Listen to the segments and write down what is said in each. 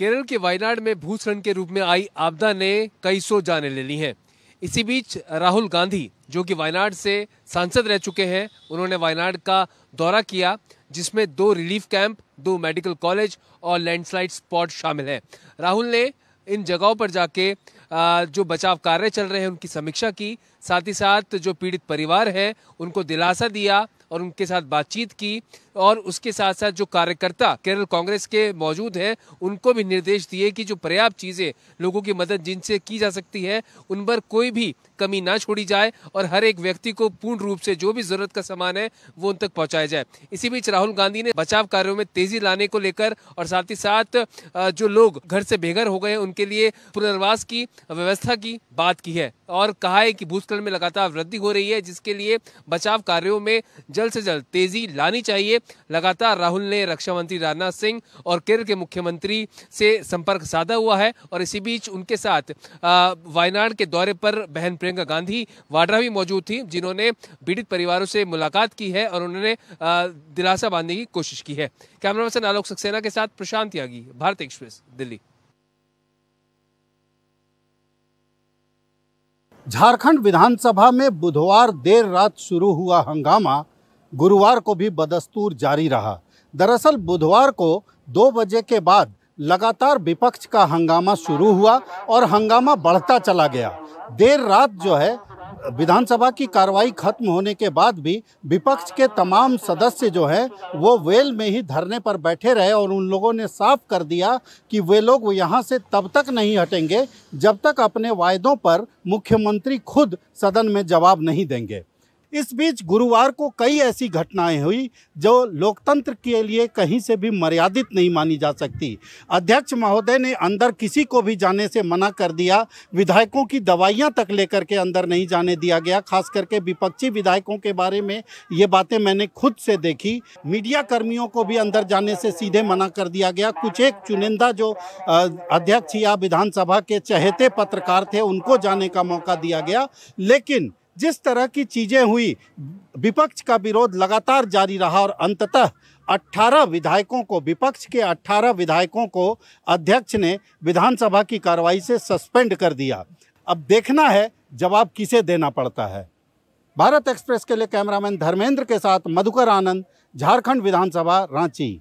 केरल के वायनाड में भूस्खलन के रूप में आई आपदा ने कई सौ जानें ले ली हैं। इसी बीच राहुल गांधी, जो कि वायनाड से सांसद रह चुके हैं, उन्होंने वायनाड का दौरा किया, जिसमें 2 रिलीफ कैंप, 2 मेडिकल कॉलेज और लैंडस्लाइड स्पॉट शामिल है। राहुल ने इन जगहों पर जाके जो बचाव कार्य चल रहे हैं उनकी समीक्षा की, साथ ही साथ जो पीड़ित परिवार है उनको दिलासा दिया और उनके साथ बातचीत की, और उसके साथ साथ जो कार्यकर्ता केरल कांग्रेस के मौजूद हैं उनको भी निर्देश दिए कि जो पर्याप्त चीज़ें, लोगों की मदद जिनसे की जा सकती है, उन पर कोई भी कमी ना छोड़ी जाए और हर एक व्यक्ति को पूर्ण रूप से जो भी जरूरत का सामान है वो उन तक पहुंचाया जाए। इसी बीच राहुल गांधी ने बचाव कार्यों में तेजी लाने को लेकर और साथ ही साथ जो लोग घर से बेघर हो गए उनके लिए पुनर्वास की व्यवस्था की बात की है और कहा है कि भूस्खलन में लगातार वृद्धि हो रही है, जिसके लिए बचाव कार्यों में जल्द से जल्द तेजी लानी चाहिए। लगातार राहुल ने रक्षा मंत्री राजनाथ सिंह और केरल के मुख्यमंत्री से संपर्क साधा हुआ है और इसी बीच उनके साथ वायनाड के दौरे पर बहन प्रियंका गांधी वाड्रा भी मौजूद थी, जिन्होंने पीड़ित परिवारों से मुलाकात की है और उन्होंने दिलासा बांधने की कोशिश की है। कैमरा पर्सन आलोक सक्सेना के साथ प्रशांत यागी, भारत एक्सप्रेस, दिल्ली। झारखंड विधानसभा में बुधवार देर रात शुरू हुआ हंगामा गुरुवार को भी बदस्तूर जारी रहा। दरअसल बुधवार को 2 बजे के बाद लगातार विपक्ष का हंगामा शुरू हुआ और हंगामा बढ़ता चला गया। देर रात जो है विधानसभा की कार्रवाई खत्म होने के बाद भी विपक्ष के तमाम सदस्य जो हैं वो वेल में ही धरने पर बैठे रहे और उन लोगों ने साफ कर दिया कि वे लोग यहाँ से तब तक नहीं हटेंगे जब तक अपने वायदों पर मुख्यमंत्री खुद सदन में जवाब नहीं देंगे। इस बीच गुरुवार को कई ऐसी घटनाएं हुई जो लोकतंत्र के लिए कहीं से भी मर्यादित नहीं मानी जा सकती। अध्यक्ष महोदय ने अंदर किसी को भी जाने से मना कर दिया। विधायकों की दवाइयां तक लेकर के अंदर नहीं जाने दिया गया। खास करके विपक्षी विधायकों के बारे में ये बातें मैंने खुद से देखी। मीडिया कर्मियों को भी अंदर जाने से सीधे मना कर दिया गया। कुछ एक चुनिंदा जो अध्यक्ष या विधानसभा के चहेते पत्रकार थे उनको जाने का मौका दिया गया। लेकिन जिस तरह की चीजें हुई, विपक्ष का विरोध लगातार जारी रहा और अंततः 18 विधायकों को, विपक्ष के 18 विधायकों को अध्यक्ष ने विधानसभा की कार्रवाई से सस्पेंड कर दिया। अब देखना है जवाब किसे देना पड़ता है। भारत एक्सप्रेस के लिए कैमरामैन धर्मेंद्र के साथ मधुकर आनंद, झारखंड विधानसभा, रांची।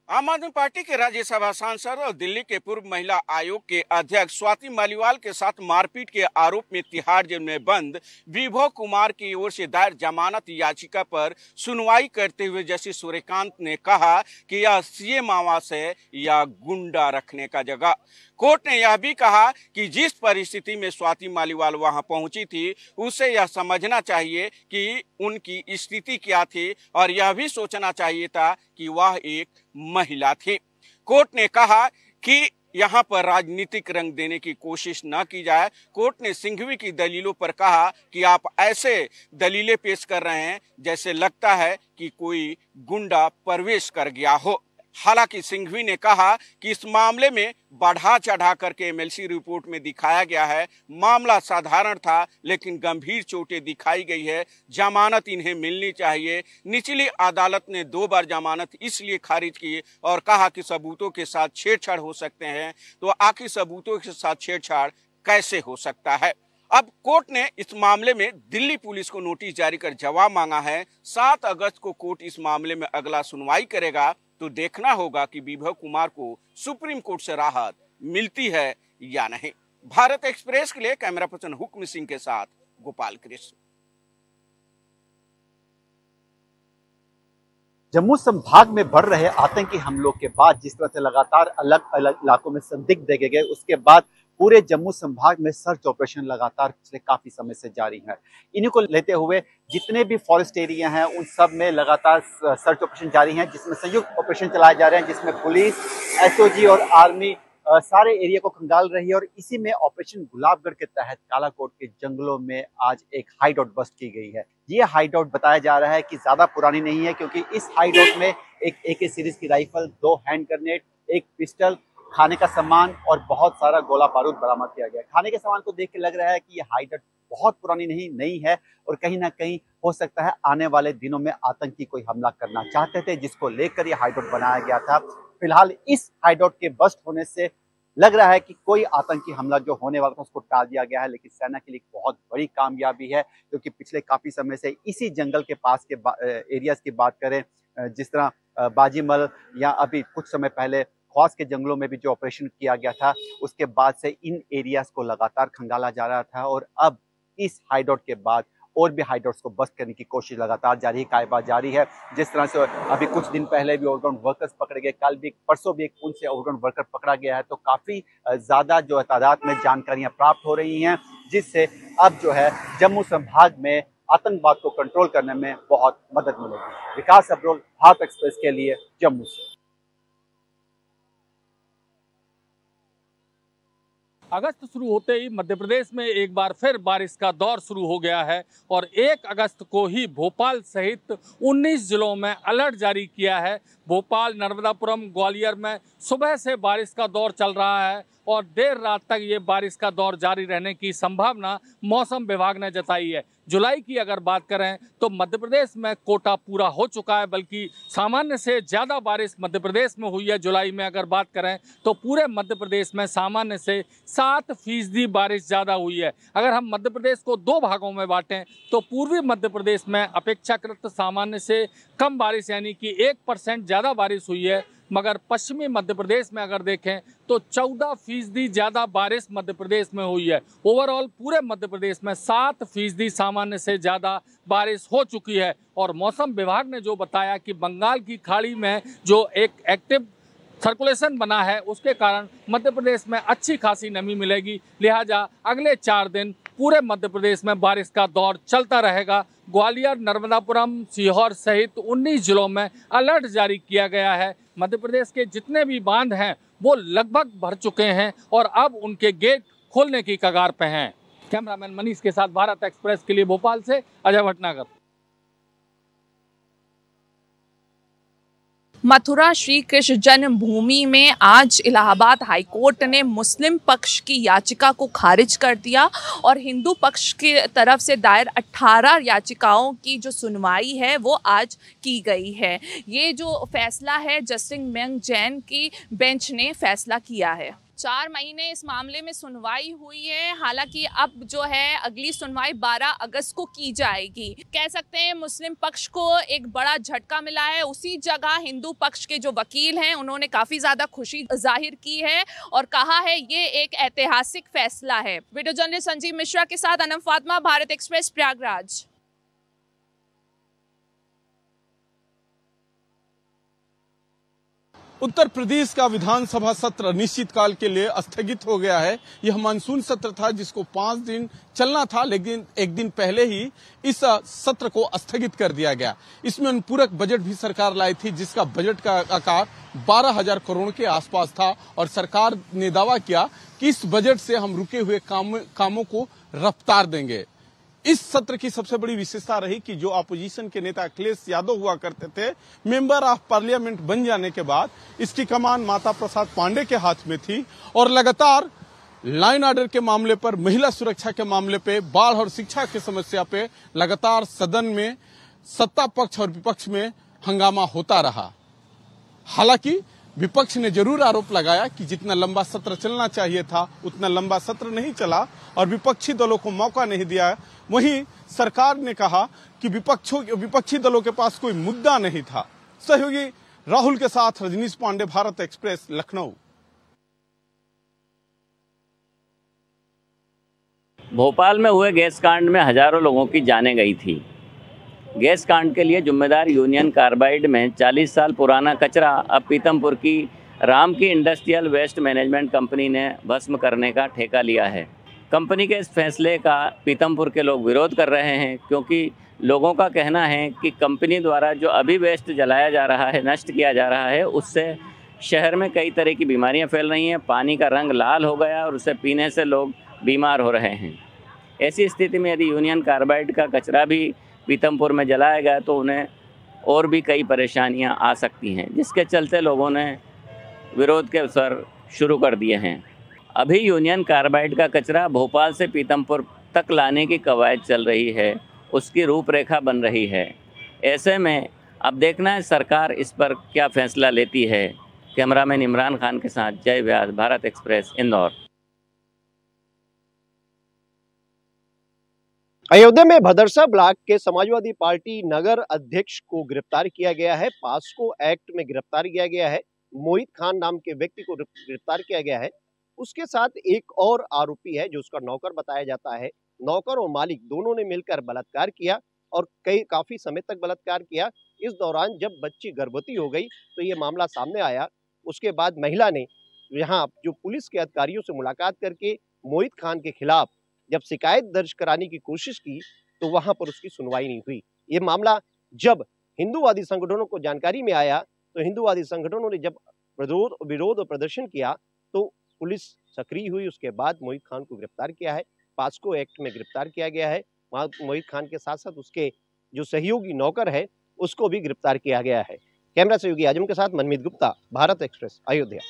आम आदमी पार्टी के राज्यसभा सांसद और दिल्ली के पूर्व महिला आयोग के अध्यक्ष स्वाति मालीवाल के साथ मारपीट के आरोप में तिहाड़ जेल में बंद विभव कुमार की ओर से दायर जमानत याचिका पर सुनवाई करते हुए जस्टिस सूर्यकांत ने कहा कि यह सीएम आवास है या गुंडा रखने का जगह। कोर्ट ने यह भी कहा कि जिस परिस्थिति में स्वाति मालीवाल वहां पहुंची थी उसे यह समझना चाहिए कि उनकी स्थिति क्या थी और यह भी सोचना चाहिए था कि वह एक महिला थी। कोर्ट ने कहा कि यहां पर राजनीतिक रंग देने की कोशिश न की जाए। कोर्ट ने सिंघवी की दलीलों पर कहा कि आप ऐसे दलीलें पेश कर रहे हैं जैसे लगता है कि कोई गुंडा प्रवेश कर गया हो। हालांकि सिंघवी ने कहा कि इस मामले में बढ़ा चढ़ा करके एमएलसी रिपोर्ट में दिखाया गया है। मामला साधारण था लेकिन गंभीर चोटें दिखाई गई है। जमानत इन्हें मिलनी चाहिए। निचली अदालत ने 2 बार जमानत इसलिए खारिज की और कहा कि सबूतों के साथ छेड़छाड़ हो सकते हैं। तो आखिर सबूतों के साथ छेड़छाड़ कैसे हो सकता है? अब कोर्ट ने इस मामले में दिल्ली पुलिस को नोटिस जारी कर जवाब मांगा है। 7 अगस्त को कोर्ट इस मामले में अगला सुनवाई करेगा। तो देखना होगा कि विभव कुमार को सुप्रीम कोर्ट से राहत मिलती है या नहीं। भारत एक्सप्रेस के लिए कैमरा पर्सन हुक्म सिंह के साथ गोपाल कृष्ण। जम्मू संभाग में बढ़ रहे आतंकी हमलों के बाद जिस तरह से लगातार अलग अलग इलाकों में संदिग्ध देखे गए, उसके बाद पूरे जम्मू संभाग में सर्च ऑपरेशन लगातार पिछले काफी समय से जारी है। इन्हीं को लेते हुए जितने भी फॉरेस्ट एरिया हैं उन सब में लगातार सर्च ऑपरेशन जारी है, जिसमें संयुक्त ऑपरेशन चलाए जा रहे हैं, जिसमें पुलिस, एसओजी और आर्मी सारे एरिया को खंगाल रही है। और इसी में ऑपरेशन गुलाबगढ़ के तहत कालाकोट के जंगलों में आज एक हाइडआउट बस्ट की गई है। ये हाइडआउट बताया जा रहा है कि ज्यादा पुरानी नहीं है, क्योंकि इस हाइडआउट में एक AK सीरीज की राइफल, 2 हैंड ग्रेनेड, एक पिस्टल, खाने का सामान और बहुत सारा गोला बारूद बरामद किया गया। खाने के सामान को देख के लग रहा है कि ये हाइडआउट बहुत पुरानी नहीं है और कहीं ना कहीं हो सकता है आने वाले दिनों में आतंकी कोई हमला करना चाहते थे, जिसको लेकर ये हाईडोट बनाया गया था। फिलहाल इस हाईडोट के बस्ट होने से लग रहा है कि कोई आतंकी हमला जो होने वाला था उसको टाल दिया गया है, लेकिन सेना के लिए बहुत बड़ी कामयाबी है, क्योंकि पिछले काफी समय से इसी जंगल के पास के एरियाज की बात करें, जिस तरह बाजीमल या अभी कुछ समय पहले ख्वास के जंगलों में भी जो ऑपरेशन किया गया था, उसके बाद से इन एरियाज को लगातार खंगाला जा रहा था और अब इस हाईडोट के बाद और भी हाईडोट्स को बस्ट करने की कोशिश लगातार जारी है, कायबा जारी है। जिस तरह से अभी कुछ दिन पहले भी ओवरग्राउंड वर्कर्स पकड़े गए, कल भी परसों भी एक पुल से ओवरग्राउंड वर्कर पकड़ा गया है, तो काफी ज्यादा जो तादाद में जानकारियां प्राप्त हो रही हैं, जिससे अब जो है जम्मू संभाग में आतंकवाद को कंट्रोल करने में बहुत मदद मिलेगी। विकास अब्रोल, भारत एक्सप्रेस के लिए जम्मू से। अगस्त शुरू होते ही मध्य प्रदेश में एक बार फिर बारिश का दौर शुरू हो गया है और 1 अगस्त को ही भोपाल सहित 19 जिलों में अलर्ट जारी किया है। भोपाल, नर्मदापुरम, ग्वालियर में सुबह से बारिश का दौर चल रहा है और देर रात तक ये बारिश का दौर जारी रहने की संभावना मौसम विभाग ने जताई है। जुलाई की अगर बात करें तो मध्य प्रदेश में कोटा पूरा हो चुका है, बल्कि सामान्य से ज़्यादा बारिश मध्य प्रदेश में हुई है। जुलाई में अगर बात करें तो पूरे मध्य प्रदेश में सामान्य से 7% बारिश ज़्यादा हुई है। अगर हम मध्य प्रदेश को 2 भागों में बांटें तो पूर्वी मध्य प्रदेश में अपेक्षाकृत सामान्य से कम बारिश यानी कि 1% ज़्यादा बारिश हुई है, मगर पश्चिमी मध्य प्रदेश में अगर देखें तो 14% ज़्यादा बारिश मध्य प्रदेश में हुई है। ओवरऑल पूरे मध्य प्रदेश में 7% सामान्य से ज़्यादा बारिश हो चुकी है। और मौसम विभाग ने जो बताया कि बंगाल की खाड़ी में जो एक एक्टिव सर्कुलेशन बना है उसके कारण मध्य प्रदेश में अच्छी खासी नमी मिलेगी, लिहाजा अगले 4 दिन पूरे मध्य प्रदेश में बारिश का दौर चलता रहेगा। ग्वालियर, नर्मदापुरम, सीहोर सहित 19 जिलों में अलर्ट जारी किया गया है। मध्य प्रदेश के जितने भी बांध हैं वो लगभग भर चुके हैं और अब उनके गेट खोलने की कगार पे हैं। कैमरामैन मनीष के साथ भारत एक्सप्रेस के लिए भोपाल से अजय भटनागर। मथुरा श्री कृष्ण जन्मभूमि में आज इलाहाबाद हाईकोर्ट ने मुस्लिम पक्ष की याचिका को खारिज कर दिया और हिंदू पक्ष की तरफ से दायर 18 याचिकाओं की जो सुनवाई है वो आज की गई है। ये जो फैसला है जस्टिस मेंग जैन की बेंच ने फैसला किया है। 4 महीने इस मामले में सुनवाई हुई है। हालांकि अब जो है अगली सुनवाई 12 अगस्त को की जाएगी। कह सकते हैं मुस्लिम पक्ष को एक बड़ा झटका मिला है। उसी जगह हिंदू पक्ष के जो वकील हैं उन्होंने काफ़ी ज़्यादा खुशी जाहिर की है और कहा है ये एक ऐतिहासिक फैसला है। वीडियो जर्नलिस्ट संजीव मिश्रा के साथ अनम फातिमा, भारत एक्सप्रेस, प्रयागराज। उत्तर प्रदेश का विधानसभा सत्र निश्चित काल के लिए स्थगित हो गया है। यह मानसून सत्र था जिसको 5 दिन चलना था, लेकिन एक दिन पहले ही इस सत्र को स्थगित कर दिया गया। इसमें अनुपूरक बजट भी सरकार लाई थी, जिसका बजट का आकार 12,000 करोड़ के आसपास था और सरकार ने दावा किया कि इस बजट से हम रुके हुए कामों को रफ्तार देंगे। इस सत्र की सबसे बड़ी विशेषता रही कि जो अपोजिशन के नेता अखिलेश यादव हुआ करते थे, मेंबर ऑफ पार्लियामेंट बन जाने के बाद इसकी कमान माता प्रसाद पांडे के हाथ में थी और लगातार लाइन ऑर्डर के मामले पर, महिला सुरक्षा के मामले पे, बाढ़ और शिक्षा की समस्या पे लगातार सदन में सत्ता पक्ष और विपक्ष में हंगामा होता रहा। हालांकि विपक्ष ने जरूर आरोप लगाया कि जितना लंबा सत्र चलना चाहिए था उतना लंबा सत्र नहीं चला और विपक्षी दलों को मौका नहीं दिया। वहीं सरकार ने कहा कि विपक्षी दलों के पास कोई मुद्दा नहीं था। सहयोगी राहुल के साथ रजनीश पांडे, भारत एक्सप्रेस, लखनऊ। भोपाल में हुए गैस कांड में हजारों लोगों की जानें गई थी। गैस कांड के लिए जिम्मेदार यूनियन कार्बाइड में 40 साल पुराना कचरा अब पीतमपुर की राम की इंडस्ट्रियल वेस्ट मैनेजमेंट कंपनी ने भस्म करने का ठेका लिया है। कंपनी के इस फैसले का पीतमपुर के लोग विरोध कर रहे हैं, क्योंकि लोगों का कहना है कि कंपनी द्वारा जो अभी वेस्ट जलाया जा रहा है, नष्ट किया जा रहा है, उससे शहर में कई तरह की बीमारियां फैल रही हैं। पानी का रंग लाल हो गया और उसे पीने से लोग बीमार हो रहे हैं। ऐसी स्थिति में यदि यूनियन कार्बाइड का कचरा भी पीतमपुर में जलाया गया तो उन्हें और भी कई परेशानियां आ सकती हैं, जिसके चलते लोगों ने विरोध के अवसर शुरू कर दिए हैं। अभी यूनियन कार्बाइड का कचरा भोपाल से पीतमपुर तक लाने की कवायद चल रही है उसकी रूपरेखा बन रही है। ऐसे में अब देखना है सरकार इस पर क्या फैसला लेती है। कैमरामैन इमरान खान के साथ जय व्यास, भारत एक्सप्रेस, इंदौर। अयोध्या में भदरसा ब्लॉक के समाजवादी पार्टी नगर अध्यक्ष को गिरफ्तार किया गया है। पास्को एक्ट में गिरफ्तार किया गया है। मोहित खान नाम के व्यक्ति को गिरफ्तार किया गया है। उसके साथ एक और आरोपी है जो उसका नौकर बताया जाता है। नौकर और मालिक दोनों ने मिलकर बलात्कार किया और काफी समय तक बलात्कार किया। इस दौरान जब बच्ची गर्भवती हो गई तो ये मामला सामने आया। उसके बाद महिला ने यहाँ जो पुलिस के अधिकारियों से मुलाकात करके मोहित खान के खिलाफ जब शिकायत दर्ज कराने की कोशिश की तो वहां पर उसकी सुनवाई नहीं हुई। ये मामला जब हिंदूवादी संगठनों को जानकारी में आया तो हिंदूवादी संगठनों ने जब विरोध और प्रदर्शन किया तो पुलिस सक्रिय हुई। उसके बाद मोहित खान को गिरफ्तार किया है। पास्को एक्ट में गिरफ्तार किया गया है। वहां मोहित खान के साथ साथ उसके जो सहयोगी नौकर है उसको भी गिरफ्तार किया गया है। कैमरा सहयोगी आजम के साथ मनमीत गुप्ता, भारत एक्सप्रेस, अयोध्या।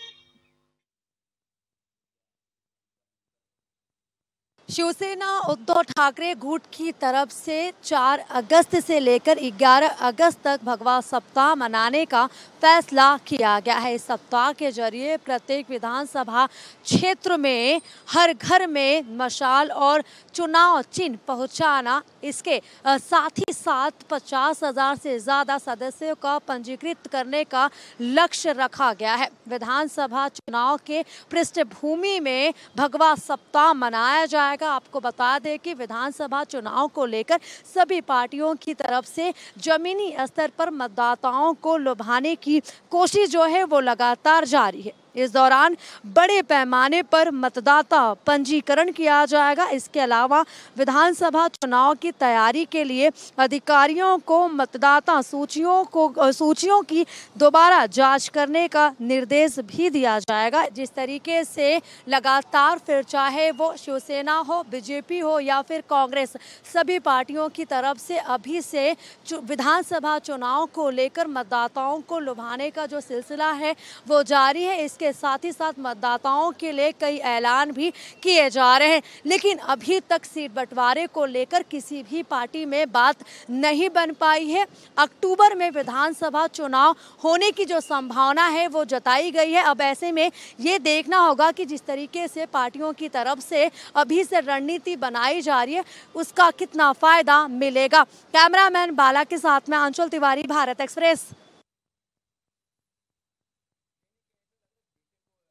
शिवसेना उद्धव ठाकरे गुट की तरफ से 4 अगस्त से लेकर 11 अगस्त तक भगवा सप्ताह मनाने का फैसला किया गया है। इस सप्ताह के जरिए प्रत्येक विधानसभा क्षेत्र में हर घर में मशाल और चुनाव चिन्ह पहुंचाना, इसके साथ ही साथ 50,000 से ज़्यादा सदस्यों का पंजीकृत करने का लक्ष्य रखा गया है। विधानसभा चुनाव के पृष्ठभूमि में भगवा सप्ताह मनाया जाएगा। आपको बता दें कि विधानसभा चुनाव को लेकर सभी पार्टियों की तरफ से जमीनी स्तर पर मतदाताओं को लुभाने की कोशिश जो है वो लगातार जारी है। इस दौरान बड़े पैमाने पर मतदाता पंजीकरण किया जाएगा। इसके अलावा विधानसभा चुनाव की तैयारी के लिए अधिकारियों को मतदाता सूचियों की दोबारा जांच करने का निर्देश भी दिया जाएगा। जिस तरीके से लगातार फिर चाहे वो शिवसेना हो, बीजेपी हो या फिर कांग्रेस, सभी पार्टियों की तरफ से अभी से विधानसभा चुनाव को लेकर मतदाताओं को लुभाने का जो सिलसिला है वो जारी है। इसके साथ ही साथ मतदाताओं के लिए कई ऐलान भी किए जा रहे हैं, लेकिन अभी तक सीट बंटवारे को लेकर किसी भी पार्टी में बात नहीं बन पाई है। अक्टूबर में विधानसभा चुनाव होने की जो संभावना है वो जताई गई है। अब ऐसे में ये देखना होगा कि जिस तरीके से पार्टियों की तरफ से अभी से रणनीति बनाई जा रही है उसका कितना फायदा मिलेगा। कैमरामैन बाला के साथ में अंशुल तिवारी, भारत एक्सप्रेस।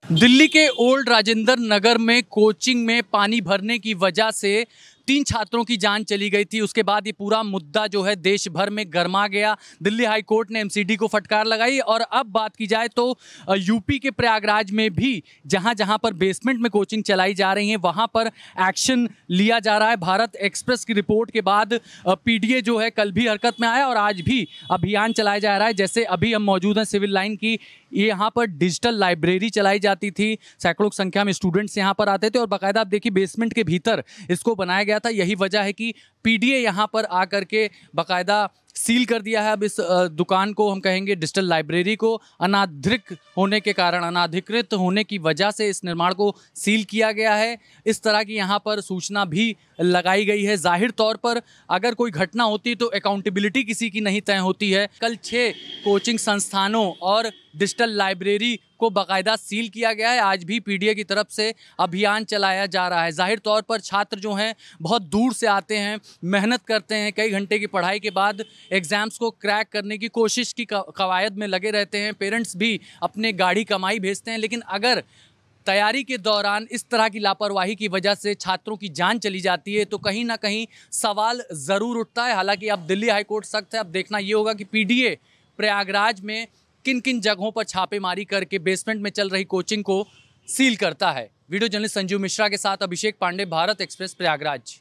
दिल्ली के ओल्ड राजेंद्र नगर में कोचिंग में पानी भरने की वजह से 3 छात्रों की जान चली गई थी। उसके बाद ये पूरा मुद्दा जो है देश भर में गर्मा गया। दिल्ली हाई कोर्ट ने एमसीडी को फटकार लगाई। और अब बात की जाए तो यूपी के प्रयागराज में भी जहां जहां पर बेसमेंट में कोचिंग चलाई जा रही है वहां पर एक्शन लिया जा रहा है। भारत एक्सप्रेस की रिपोर्ट के बाद पीडीए जो है कल भी हरकत में आया और आज भी अभियान चलाया जा रहा है। जैसे अभी हम मौजूद हैं सिविल लाइन की, यहाँ पर डिजिटल लाइब्रेरी चलाई जाती थी। सैकड़ों संख्या में स्टूडेंट्स यहाँ पर आते थे और बाकायदा आप देखिए बेसमेंट के भीतर इसको बनाया गया था। यही वजह है कि पीडीए यहाँ पर आकर के बाकायदा सील कर दिया है। अब इस दुकान को हम कहेंगे डिजिटल लाइब्रेरी को अनाधिकृत होने की वजह से इस निर्माण को सील किया गया है। इस तरह की यहाँ पर सूचना भी लगाई गई है। जाहिर तौर पर अगर कोई घटना होती तो अकाउंटेबिलिटी किसी की नहीं तय होती है। कल 6 कोचिंग संस्थानों और डिजिटल लाइब्रेरी को बाकायदा सील किया गया है। आज भी पीडीए की तरफ से अभियान चलाया जा रहा है। जाहिर तौर पर छात्र जो हैं बहुत दूर से आते हैं, मेहनत करते हैं, कई घंटे की पढ़ाई के बाद एग्ज़ाम्स को क्रैक करने की कोशिश की कवायद में लगे रहते हैं। पेरेंट्स भी अपने गाड़ी कमाई भेजते हैं, लेकिन अगर तैयारी के दौरान इस तरह की लापरवाही की वजह से छात्रों की जान चली जाती है तो कहीं ना कहीं सवाल ज़रूर उठता है। हालांकि अब दिल्ली हाईकोर्ट सख्त है। अब देखना ये होगा कि पीडीए प्रयागराज में किन किन जगहों पर छापेमारी करके बेसमेंट में चल रही कोचिंग को सील करता है। वीडियो जर्नलिस्ट संजीव मिश्रा के साथ अभिषेक पांडे, भारत एक्सप्रेस, प्रयागराज।